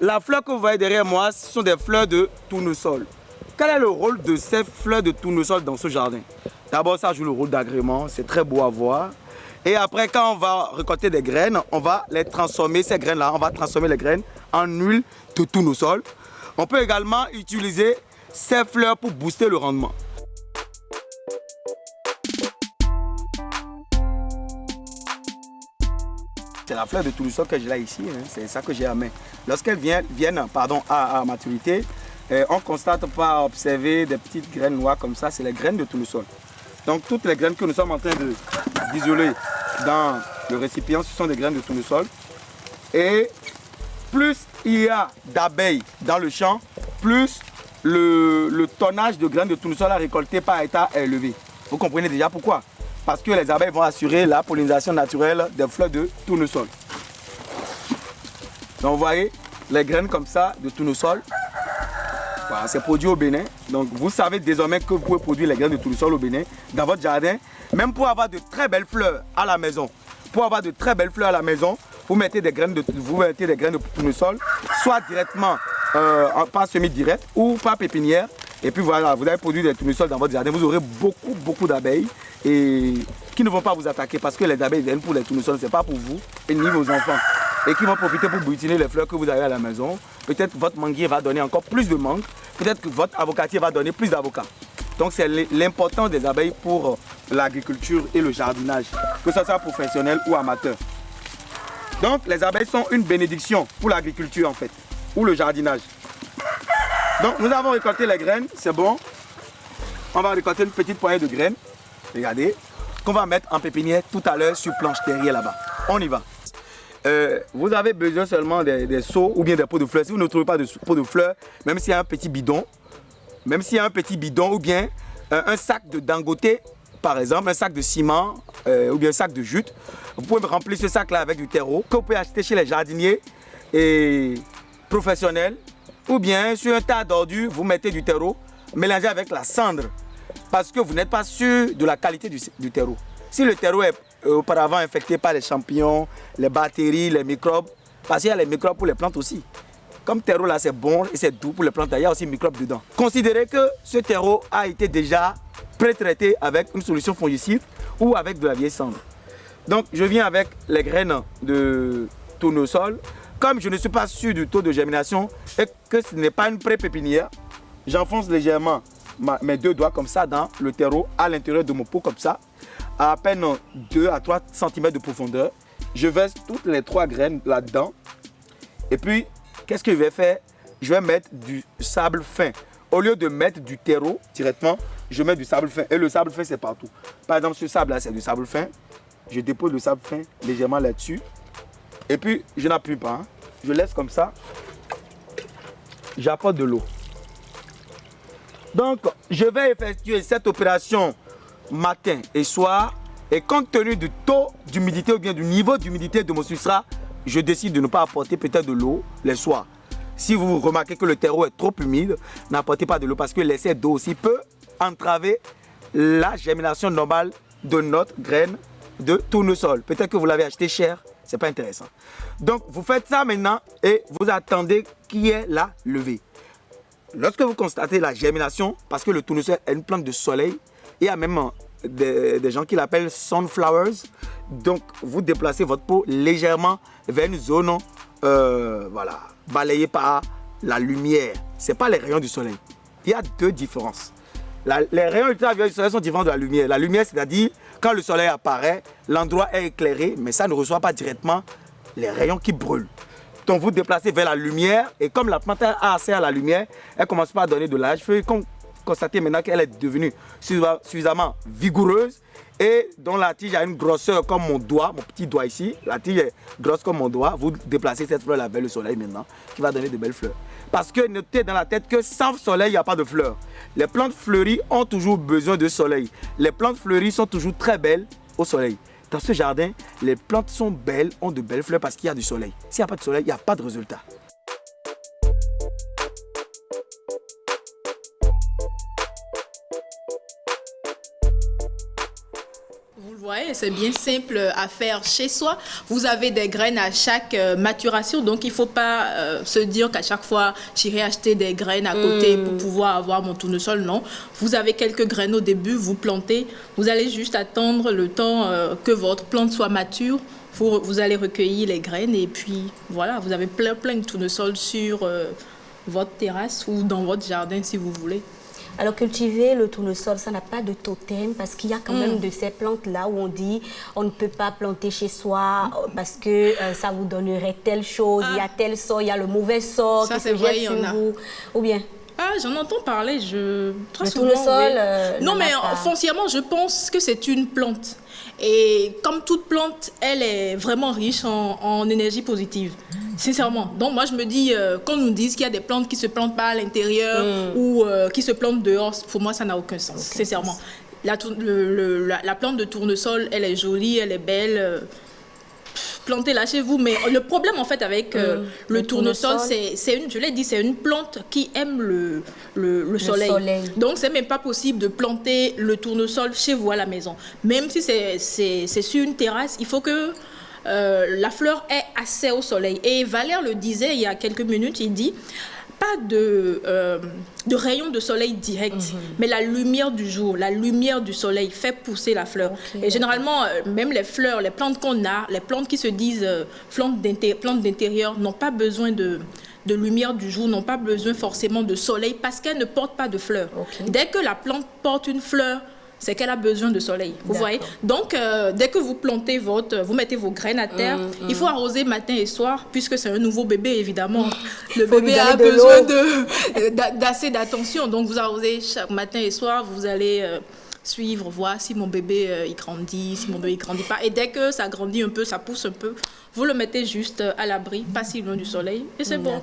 la fleur que vous voyez derrière moi, ce sont des fleurs de tournesol. Quel est le rôle de ces fleurs de tournesol dans ce jardin? D'abord, ça joue le rôle d'agrément, c'est très beau à voir. Et après, quand on va récolter des graines, on va les transformer, ces graines-là, on va transformer les graines en huile de tournesol. On peut également utiliser ces fleurs pour booster le rendement. C'est la fleur de tournesol que j'ai là ici, hein. C'est ça que j'ai à main. Lorsqu'elles viennent à maturité, on constate par observer des petites graines noires comme ça, c'est les graines de tournesol. Donc toutes les graines que nous sommes en train d'isoler dans le récipient, ce sont des graines de tournesol. Et plus il y a d'abeilles dans le champ, plus le tonnage de graines de tournesol à récolter par état est élevé. Vous comprenez déjà pourquoi? Parce que les abeilles vont assurer la pollinisation naturelle des fleurs de tournesol. Donc vous voyez, les graines comme ça de tournesol, voilà, c'est produit au Bénin. Donc vous savez désormais que vous pouvez produire les graines de tournesol au Bénin dans votre jardin. Même pour avoir de très belles fleurs à la maison. Pour avoir de très belles fleurs à la maison, vous mettez des graines de tournesol, soit directement par semi-direct ou par pépinière. Et puis voilà, vous allez produire des tournesols dans votre jardin. Vous aurez beaucoup d'abeilles et qui ne vont pas vous attaquer parce que les abeilles viennent pour les tournesols, ce n'est pas pour vous et ni vos enfants. Et qui vont profiter pour butiner les fleurs que vous avez à la maison. Peut-être votre manguier va donner encore plus de mangue. Peut-être que votre avocatier va donner plus d'avocats. Donc c'est l'importance des abeilles pour l'agriculture et le jardinage, que ce soit professionnel ou amateur. Donc les abeilles sont une bénédiction pour l'agriculture en fait, ou le jardinage. Donc nous avons récolté les graines, c'est bon. On va récolter une petite poignée de graines, regardez, qu'on va mettre en pépinière tout à l'heure sur planche terrier là-bas. On y va. Vous avez besoin seulement des seaux ou bien des pots de fleurs. Si vous ne trouvez pas de pots de fleurs, même s'il y a un petit bidon, ou bien un sac de dangoté, par exemple, un sac de ciment ou bien un sac de jute, vous pouvez remplir ce sac-là avec du terreau que vous pouvez acheter chez les jardiniers et professionnels. Ou bien sur un tas d'ordures, vous mettez du terreau mélangé avec la cendre parce que vous n'êtes pas sûr de la qualité du terreau. Si le terreau est auparavant infecté par les champignons, les bactéries, les microbes, parce qu'il y a les microbes pour les plantes aussi. Comme terreau là c'est bon et c'est doux pour les plantes, il y a aussi microbes dedans. Considérez que ce terreau a été déjà pré-traité avec une solution fongicide ou avec de la vieille cendre. Donc je viens avec les graines de tournesol. Comme je ne suis pas sûr du taux de germination et que ce n'est pas une pré-pépinière, j'enfonce légèrement mes deux doigts comme ça dans le terreau à l'intérieur de mon pot comme ça, à peine 2 à 3 cm de profondeur. Je verse toutes les 3 graines là-dedans. Et puis, qu'est-ce que je vais faire? Je vais mettre du sable fin. Au lieu de mettre du terreau directement, je mets du sable fin. Et le sable fin, c'est partout. Par exemple, ce sable-là, c'est du sable fin. Je dépose le sable fin légèrement là-dessus. Et puis, je n'appuie pas. Hein. Je laisse comme ça. J'apporte de l'eau. Donc, je vais effectuer cette opération matin et soir. Et compte tenu du taux d'humidité ou bien du niveau d'humidité de mon substrat, je décide de ne pas apporter peut-être de l'eau les soirs. Si vous remarquez que le terreau est trop humide, n'apportez pas de l'eau parce que l'excès d'eau aussi peut entraver la germination normale de notre graine de tournesol. Peut-être que vous l'avez acheté cher. C'est pas intéressant. Donc, vous faites ça maintenant et vous attendez qu'il y ait la levée. Lorsque vous constatez la germination, parce que le tournesol est une plante de soleil, il y a même des gens qui l'appellent sunflowers. Donc, vous déplacez votre pot légèrement vers une zone voilà, balayée par la lumière. Ce n'est pas les rayons du soleil. Il y a deux différences. Les rayons ultraviolets du soleil sont différents de la lumière. La lumière, c'est-à-dire, quand le soleil apparaît, l'endroit est éclairé, mais ça ne reçoit pas directement les rayons qui brûlent. Donc vous déplacez vers la lumière et comme la plante a accès à la lumière, elle commence pas à donner de l'âge. Il faut constater maintenant qu'elle est devenue suffisamment vigoureuse et dont la tige a une grosseur comme mon doigt, mon petit doigt ici. La tige est grosse comme mon doigt. Vous déplacez cette fleur là vers le soleil maintenant qui va donner de belles fleurs. Parce que notez dans la tête que sans soleil, il n'y a pas de fleurs. Les plantes fleuries ont toujours besoin de soleil. Les plantes fleuries sont toujours très belles au soleil. Dans ce jardin, les plantes sont belles, ont de belles fleurs parce qu'il y a du soleil. S'il n'y a pas de soleil, il n'y a pas de résultat. On voyez, c'est bien simple à faire chez soi. Vous avez des graines à chaque maturation, donc il ne faut pas se dire qu'à chaque fois, j'irai acheter des graines à côté pour pouvoir avoir mon tournesol. Non, vous avez quelques graines au début, vous plantez, vous allez juste attendre le temps que votre plante soit mature. Vous allez recueillir les graines et puis voilà, vous avez plein de tournesols sur votre terrasse ou dans votre jardin si vous voulez. Alors cultiver le tournesol, ça n'a pas de totem parce qu'il y a quand même de ces plantes-là où on dit on ne peut pas planter chez soi parce que ça vous donnerait telle chose, il y a tel sort, il y a le mauvais sort ça, qui se jette sur vous. Ou bien j'en entends parler, très le souvent. tournesol, non, mais foncièrement, je pense que c'est une plante. Et comme toute plante, elle est vraiment riche en énergie positive, sincèrement. Donc moi, je me dis, quand on nous dit qu'il y a des plantes qui ne se plantent pas à l'intérieur ou qui se plantent dehors, pour moi, ça n'a aucun sens, sincèrement. La plante de tournesol, elle est jolie, elle est belle. Plantez-la chez vous, mais le problème en fait avec le tournesol, je l'ai dit, c'est une plante qui aime le soleil. Donc c'est même pas possible de planter le tournesol chez vous à la maison. Même si c'est sur une terrasse, il faut que la fleur ait accès au soleil. Et Valère le disait il y a quelques minutes, il dit pas de rayons de soleil direct, mais la lumière du jour, la lumière du soleil fait pousser la fleur. Et généralement, même les fleurs, les plantes qu'on a, les plantes qui se disent plantes d'intérieur n'ont pas besoin de lumière du jour, n'ont pas besoin forcément de soleil parce qu'elles ne portent pas de fleurs. Dès que la plante porte une fleur, c'est qu'elle a besoin de soleil. Vous voyez? Donc, dès que vous plantez vous mettez vos graines à terre, il faut arroser matin et soir, puisque c'est un nouveau bébé, évidemment. Le bébé a besoin d'assez d'attention. Donc, vous arrosez chaque matin et soir, vous allez suivre, voir si mon bébé il grandit, si mon bébé il grandit pas. Et dès que ça grandit un peu, ça pousse un peu, vous le mettez juste à l'abri, pas si loin du soleil, et c'est bon.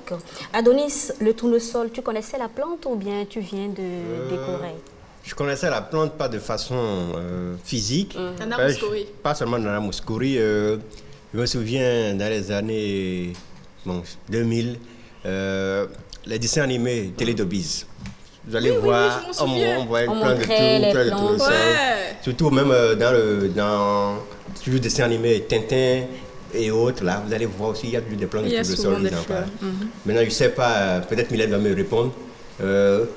Adonis, le tournesol, tu connaissais la plante ou bien tu viens de décorer? Je connaissais la plante pas de façon physique, pas seulement dans la Mouskouri. Je me souviens dans les années 2000, les dessins animés Télétobies. Vous allez voir, on voit une plante de tournesol. Surtout même dans le dessin animé Tintin et autres, là, vous allez voir aussi, il y a des plantes de tournesol. Maintenant, je ne sais pas, peut-être Mylène va me répondre.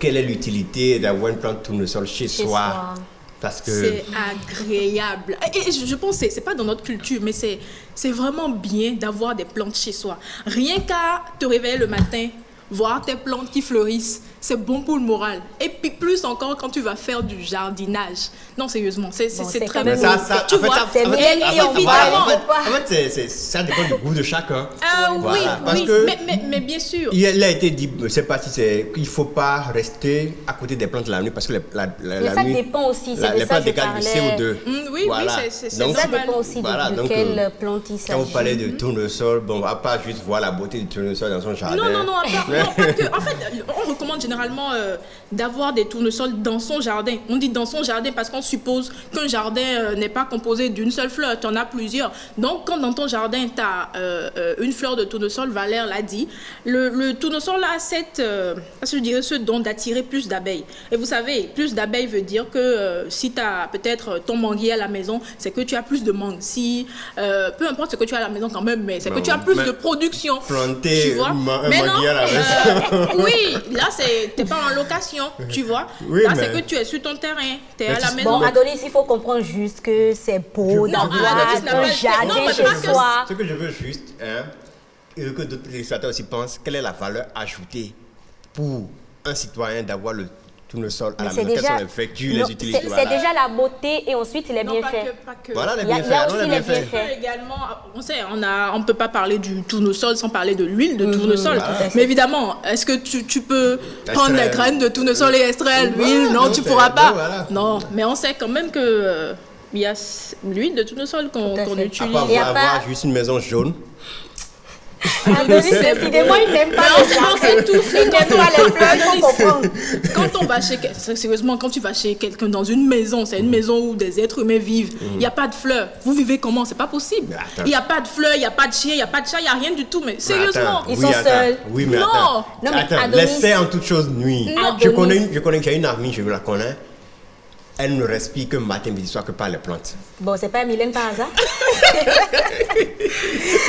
Quelle est l'utilité d'avoir une plante tournesol chez soi? Parce que c'est agréable. Et je pense que ce n'est pas dans notre culture, mais c'est vraiment bien d'avoir des plantes chez soi. Rien qu'à te réveiller le matin, voir tes plantes qui fleurissent, c'est bon pour le moral. Et puis plus encore quand tu vas faire du jardinage. Non, sérieusement, c'est très bon. Tu vois, c'est bien évidemment. En fait, ça dépend du goût de chacun. Oui, parce que mais bien sûr. Il a été dit, je ne sais pas si c'est qu'il ne faut pas rester à côté des plantes la nuit parce que mais ça dépend aussi, c'est de ça que je parlais. CO2. Oui, c'est ça dépend aussi de quelle plante il s'agit. Quand vous parlez de tournesol, bon, on ne va pas juste voir la beauté du tournesol dans son jardin. Non, pas que. En fait, on recommande généralement d'avoir des tournesols dans son jardin. On dit dans son jardin parce qu'on suppose qu'un jardin n'est pas composé d'une seule fleur, tu en as plusieurs. Donc, quand dans ton jardin, tu as une fleur de tournesol, Valère l'a dit, le tournesol a ce don d'attirer plus d'abeilles. Et vous savez, plus d'abeilles veut dire que si tu as peut-être ton manguier à la maison, c'est que tu as plus de mangue. Si, peu importe ce que tu as à la maison quand même, mais c'est que tu as plus de production. Planter un manguier à la maison. Oui, là, t'es pas en location, tu vois. Là, c'est que tu es sur ton terrain, tu es à la maison. Bon, Adonis, il faut comprendre juste que c'est beau d'avoir un jardin chez soi. Ce que je veux juste, et que d'autres législateurs aussi pensent, quelle est la valeur ajoutée pour un citoyen d'avoir le tournesol à la maison? Quelles sont les vertus, les utilités? C'est déjà la beauté et ensuite les bienfaits. Pas que. Voilà les bienfaits. Il y a aussi les bienfaits. Également, on ne peut pas parler du tournesol sans parler de l'huile de tournesol. Mais évidemment, est-ce que tu peux prendre les graines de tournesol et extraire l'huile? Non, tu ne pourras pas. Voilà. Non, mais on sait quand même que il y a l'huile de tournesol qu'on utilise. À part avoir juste une maison jaune. Adonis, décidément, il n'aime pas les fleurs. Il n'aime pas les fleurs, il faut comprendre. Quand on va sérieusement, quand tu vas chez quelqu'un dans une maison, c'est une maison où des êtres humains vivent, il n'y a pas de fleurs. Vous vivez comment? C'est pas possible. Il n'y a pas de fleurs, il n'y a pas de chien, il n'y a pas de chat, il n'y a rien du tout. Mais sérieusement, ils sont seuls. Oui, mais attends, laissez en toute chose nuit. Je connais qu'il y a une amie, je la connais. elle ne respire que matin, midi, soir, que par les plantes. Bon, c'est pas Mylène par hasard.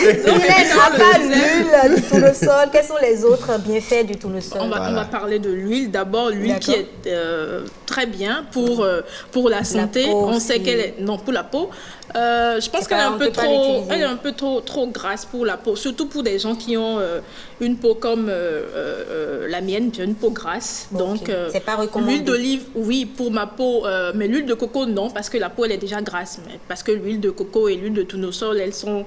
Mylène, on pas l'huile du tournesol. Quels sont les autres bienfaits du tournesol? On va parler de l'huile. D'abord, l'huile qui est très bien pour la santé. On sait qu'elle est... Non, pour la peau. Je pense qu'elle est un peu trop grasse pour la peau. Surtout pour des gens qui ont une peau comme la mienne. J'ai une peau grasse. Donc, c'est pas recommandé. L'huile d'olive, oui, pour ma peau. Mais l'huile de coco, non, parce que la peau, elle est déjà grasse. Mais parce que l'huile de coco et l'huile de tournesol, elles sont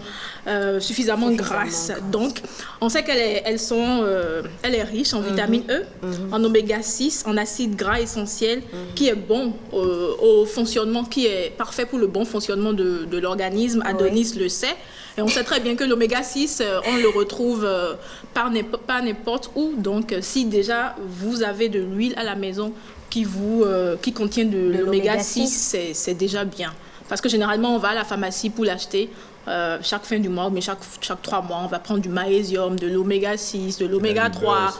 suffisamment grasses. Donc, on sait qu'elle est riche en vitamine E, en oméga 6, en acide gras essentiel, qui est bon au fonctionnement, qui est parfait pour le bon fonctionnement de l'organisme. Adonis le sait. Et on sait très bien que l'oméga 6, on le retrouve pas n'importe où. Donc, si déjà vous avez de l'huile à la maison qui contient de l'oméga 6, c'est déjà bien. Parce que généralement, on va à la pharmacie pour l'acheter chaque fin du mois, mais chaque 3 mois, on va prendre du magnésium, de l'oméga 6, de l'oméga 3.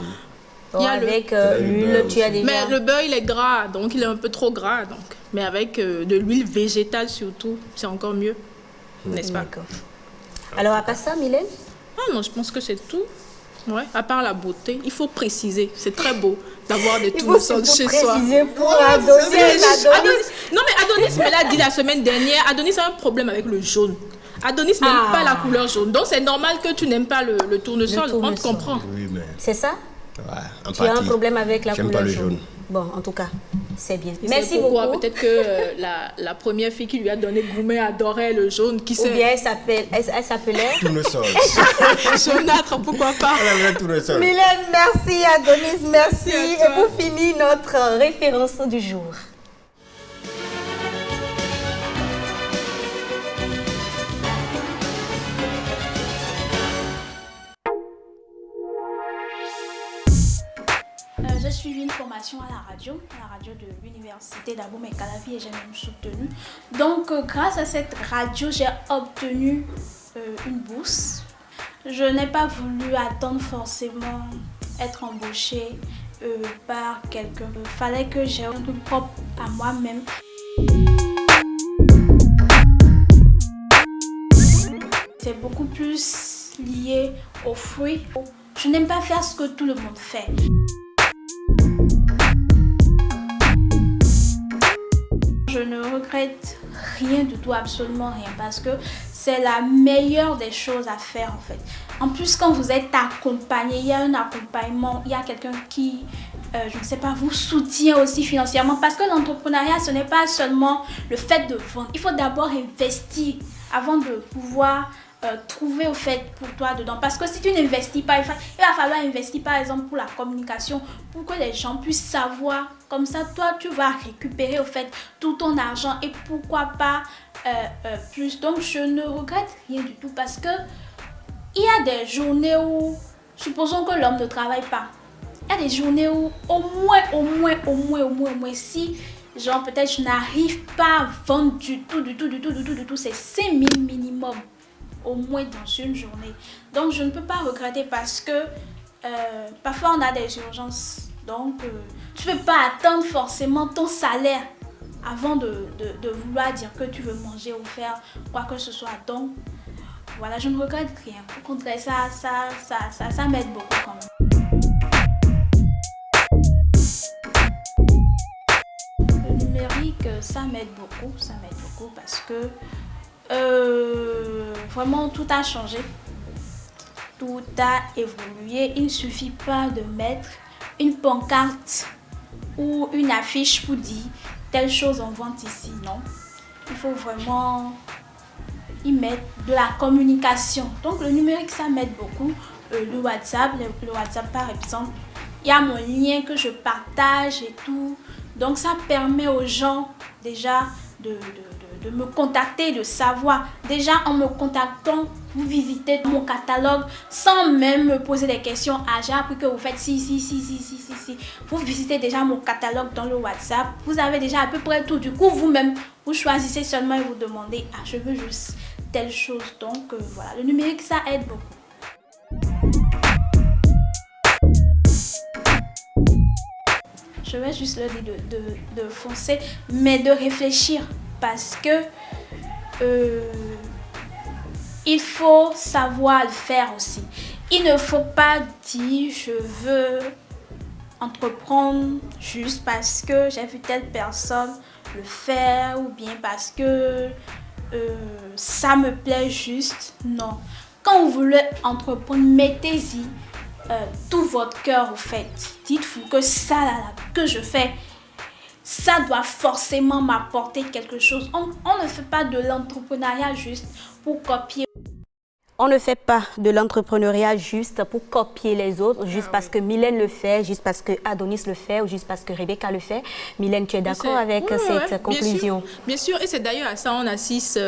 Avec l'huile, tu as déjà... Mais le beurre, il est gras, donc il est un peu trop gras. Donc. Mais avec de l'huile végétale surtout, c'est encore mieux, n'est-ce pas? D'accord. Alors, à part ça, Mylène? Ah non, je pense que c'est tout. Ouais, à part la beauté, il faut préciser. C'est très beau d'avoir des tournesols chez soi. Préciser pour Adonis. Non, mais Adonis me l'a dit la semaine dernière. Adonis a un problème avec le jaune. Adonis n'aime pas la couleur jaune. Donc, c'est normal que tu n'aimes pas le tournesol. On te comprend. Oui, mais... C'est ça? Ouais, tu as un problème avec la couleur pas le jaune. Bon, en tout cas, c'est bien. Et merci beaucoup. Peut-être que la première fille qui lui a donné gourmet adorait le jaune. Qui sait? Ou bien elle s'appelait Tournesol. Jaunâtre, pourquoi pas? Mylène, merci. Adonis, merci. Et pour finir, notre référence du jour. J'ai suivi une formation à la radio de l'université d'Abomey Calavi et j'ai même soutenu. Donc, grâce à cette radio, j'ai obtenu une bourse. Je n'ai pas voulu attendre forcément être embauchée par quelqu'un. Il fallait que j'ai un truc propre à moi-même. C'est beaucoup plus lié aux fruits. Je n'aime pas faire ce que tout le monde fait. Je ne regrette rien du tout, absolument rien, parce que c'est la meilleure des choses à faire en fait. En plus, quand vous êtes accompagné, il y a un accompagnement, il y a quelqu'un qui, je ne sais pas, vous soutient aussi financièrement. Parce que l'entrepreneuriat, ce n'est pas seulement le fait de vendre. Il faut d'abord investir avant de pouvoir trouver au fait pour toi dedans. Parce que si tu n'investis pas, il va falloir investir par exemple pour la communication, pour que les gens puissent savoir. Comme ça, toi, tu vas récupérer au fait tout ton argent et pourquoi pas plus. Donc, je ne regrette rien du tout parce que il y a des journées où, supposons que l'homme ne travaille pas, il y a des journées où au moins, si genre peut-être je n'arrive pas à vendre du tout, c'est 5 000 minimum. Au moins dans une journée. Donc je ne peux pas regretter parce que parfois on a des urgences. Donc tu ne peux pas attendre forcément ton salaire avant de vouloir dire que tu veux manger ou faire quoi que ce soit. Donc voilà, je ne regrette rien. Au contraire, ça m'aide beaucoup quand même. Le numérique, ça m'aide beaucoup parce que vraiment tout a changé, tout a évolué. Il ne suffit pas de mettre une pancarte ou une affiche pour dire telle chose en vente ici, non. Il faut vraiment y mettre de la communication. Donc le numérique, ça m'aide beaucoup. Le WhatsApp par exemple, il y a mon lien que je partage et tout. Donc ça permet aux gens déjà de me contacter, de savoir. Déjà en me contactant, vous visitez mon catalogue sans même me poser des questions. Ah, j'ai appris que vous faites si. Vous visitez déjà mon catalogue dans le WhatsApp. Vous avez déjà à peu près tout. Du coup, vous-même, vous choisissez seulement et vous demandez, ah, je veux juste telle chose. Donc voilà, le numérique, ça aide beaucoup. je vais juste leur dire de foncer, mais de réfléchir parce que il faut savoir le faire aussi. Il ne faut pas dire je veux entreprendre juste parce que j'ai vu telle personne le faire ou bien parce que ça me plaît juste. Non. Quand vous voulez entreprendre, mettez-y tout votre cœur au fait. Dites-vous que ça là, que je fais, ça doit forcément m'apporter quelque chose. On ne fait pas de l'entrepreneuriat juste pour copier. On ne fait pas de l'entrepreneuriat juste pour copier les autres, juste parce que Mylène le fait, juste parce que Adonis le fait ou juste parce que Rebecca le fait. Mylène, tu es d'accord avec cette conclusion? Bien sûr, et c'est d'ailleurs à ça on assiste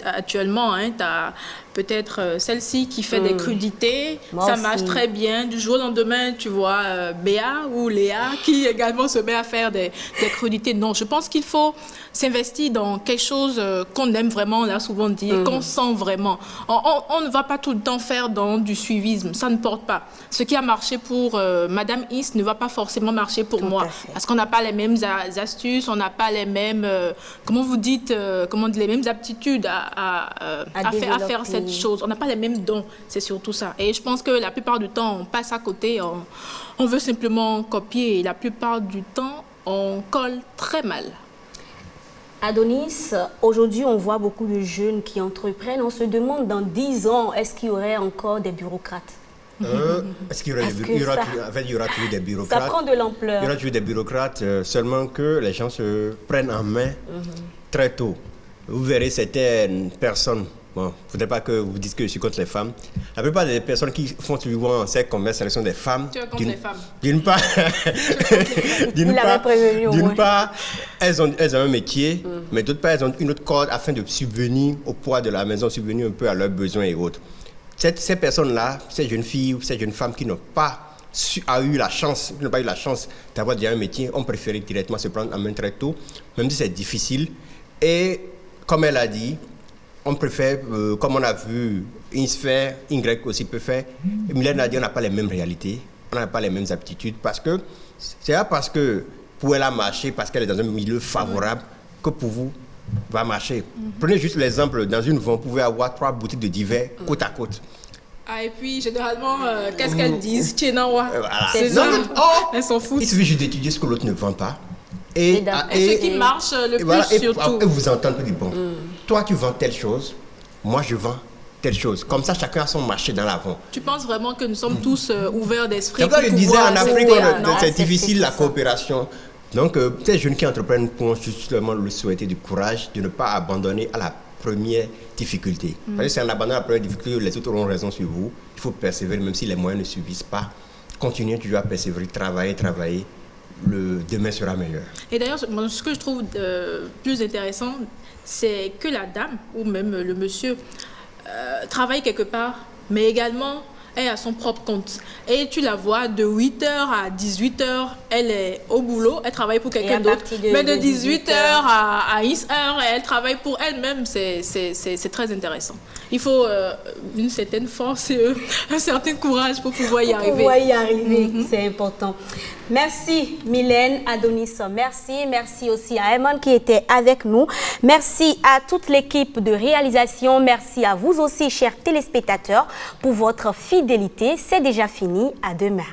actuellement. Hein, tu as peut-être celle-ci qui fait des crudités, ça marche très bien. Du jour au lendemain, tu vois Béa ou Léa qui également se met à faire des crudités. Non, je pense qu'il faut s'investir dans quelque chose qu'on aime vraiment, on l'a souvent dit, qu'on sent vraiment. On ne va pas tout le temps faire dans du suivisme, ça ne porte pas. Ce qui a marché pour Madame Is ne va pas forcément marcher pour moi, parce qu'on n'a pas les mêmes astuces, on n'a pas les mêmes, comment vous dites, les mêmes aptitudes à faire cette chose. On n'a pas les mêmes dons, c'est surtout ça. Et je pense que la plupart du temps, on passe à côté, on veut simplement copier, et la plupart du temps, on colle très mal. Adonis, aujourd'hui, on voit beaucoup de jeunes qui entreprennent. On se demande, dans 10 ans, est-ce qu'il y aurait encore des bureaucrates? Est-ce qu'il y aura toujours des bureaucrates? Ça prend de l'ampleur. Il y aura toujours des bureaucrates, seulement que les gens se prennent en main très tôt. Vous verrez certaines personnes, bon, il ne faudrait pas que vous dites que je suis contre les femmes. La plupart des personnes qui font souvent ces commerces, ce sont des femmes. Tu es contre les femmes? D'une part, elles ont un métier, mais d'autre part, elles ont une autre corde afin de subvenir au poids de la maison, subvenir un peu à leurs besoins et autres. Ces personnes-là, ces jeunes filles ou ces jeunes femmes qui n'ont pas eu la chance d'avoir déjà un métier, ont préféré directement se prendre en main très tôt, même si c'est difficile. Et comme elle a dit, on préfère, comme on a vu, Y aussi peut faire. Mylène a dit on n'a pas les mêmes réalités, on n'a pas les mêmes aptitudes, parce que c'est pas parce que pour elle a marché, parce qu'elle est dans un milieu favorable, que pour vous va marcher. Prenez juste l'exemple, dans une vente, vous pouvez avoir 3 boutiques de divers côte à côte. Ah, et puis, généralement, qu'est-ce qu'elles disent? Voilà. Elles s'en foutent. Il suffit juste d'étudier ce que l'autre ne vend pas. Et ce qui marche le plus, surtout. Et vous entendez, dire, bon, toi tu vends telle chose, moi je vends telle chose. Comme ça, chacun a son marché dans la vente. Tu penses vraiment que nous sommes tous ouverts d'esprit? C'est pourquoi je disais, en Afrique, c'est difficile la coopération. Donc, ces jeunes qui entreprennent pourront justement le souhaiter du courage de ne pas abandonner à la première difficulté. Parce que c'est en abandonnant la première difficulté que les autres auront raison sur vous. Il faut persévérer, même si les moyens ne suffisent pas. Continuez toujours à persévérer, travailler. Le demain sera meilleur. Et d'ailleurs, ce que je trouve plus intéressant, c'est que la dame ou même le monsieur travaille quelque part, mais également est à son propre compte. Et tu la vois de 8h à 18h, elle est au boulot, elle travaille pour quelqu'un d'autre. Mais de 18h à 1h, elle travaille pour elle-même. C'est très intéressant. Il faut une certaine force et un certain courage pour pouvoir y arriver. C'est important. Merci Mylène, Adonis, merci aussi à Eman qui était avec nous. Merci à toute l'équipe de réalisation. Merci à vous aussi, chers téléspectateurs, pour votre fidélité. C'est déjà fini. À demain.